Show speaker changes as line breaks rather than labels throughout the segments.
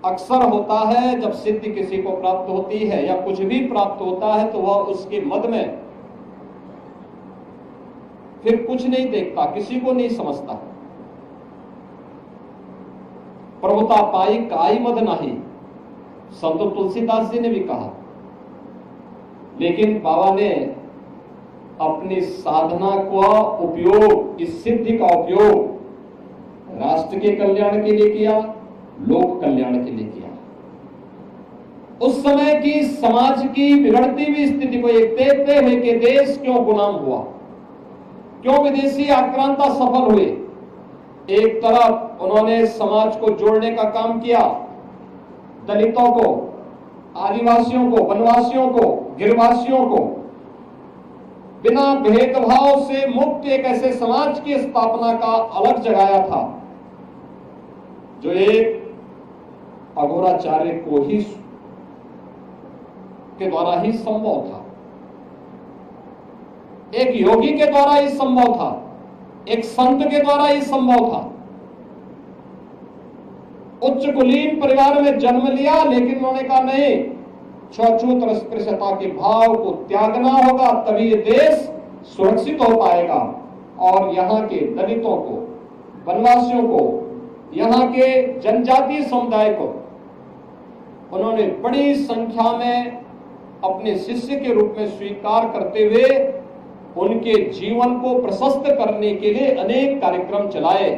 अक्सर होता है जब सिद्धि किसी को प्राप्त होती है या कुछ भी प्राप्त होता है तो वह उसके मद में फिर कुछ नहीं देखता, किसी को नहीं समझता। प्रभुता पाई काई मद नाही, संत तुलसीदास जी ने भी कहा। लेकिन बाबा ने अपनी साधना का उपयोग, इस सिद्धि का उपयोग राष्ट्र के कल्याण के लिए किया, लोक कल्याण के लिए किया। उस समय की समाज की बिगड़ती हुई स्थिति को एक देखते हुए कि देश क्यों गुलाम हुआ, क्यों विदेशी आक्रांता सफल हुए। एक तरफ उन्होंने समाज को जोड़ने का काम किया, दलितों को, आदिवासियों को, वनवासियों को, गिरवासियों को बिना भेदभाव से मुक्त एक ऐसे समाज की स्थापना का अलग जगाया था जो एक अघोराचार्य को ही के द्वारा ही संभव था, एक योगी के द्वारा ही संभव था, एक संत के द्वारा ही संभव था। उच्च कुलीन परिवार में जन्म लिया, लेकिन उन्होंने कहा नहीं, छूत अस्पृश्यता के भाव को त्यागना होगा, तभी ये देश सुरक्षित हो पाएगा। और यहाँ के दलितों को, वनवासियों को, यहाँ के जनजातीय समुदाय को उन्होंने बड़ी संख्या में अपने शिष्य के रूप में स्वीकार करते हुए उनके जीवन को प्रशस्त करने के लिए अनेक कार्यक्रम चलाए।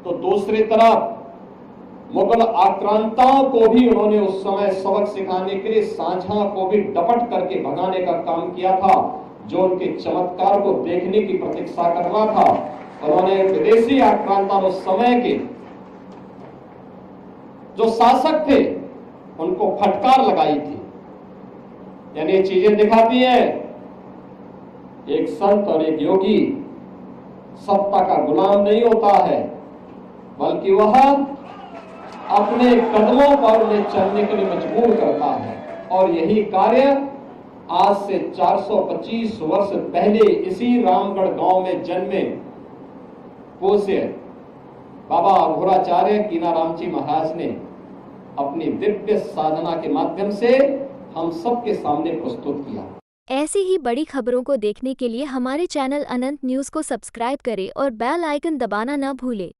तो दूसरी तरफ मुगल आक्रांताओं को भी उन्होंने उस समय सबक सिखाने के लिए सांझा को भी डपट करके भगाने का काम किया था, जो उनके चमत्कार को देखने की प्रतीक्षा कर रहा था। उन्होंने विदेशी आक्रांता उस समय के जो शासक थे उनको फटकार लगाई थी। यानी ये चीजें दिखाती है एक संत और एक योगी सत्ता का गुलाम नहीं होता है, बल्कि वह अपने कदमों पर उन्हें चलने के लिए मजबूर करता है। और यही कार्य आज से 425 वर्ष पहले इसी रामगढ़ गांव में जन्मे पूज्य बाबा अघोराचार्य कीनाराम जी महाराज ने अपनी दिव्य साधना के माध्यम से हम सबके सामने प्रस्तुत किया।
ऐसी ही बड़ी खबरों को देखने के लिए हमारे चैनल अनंत न्यूज़ को सब्सक्राइब करें और बेल आइकन दबाना न भूलें।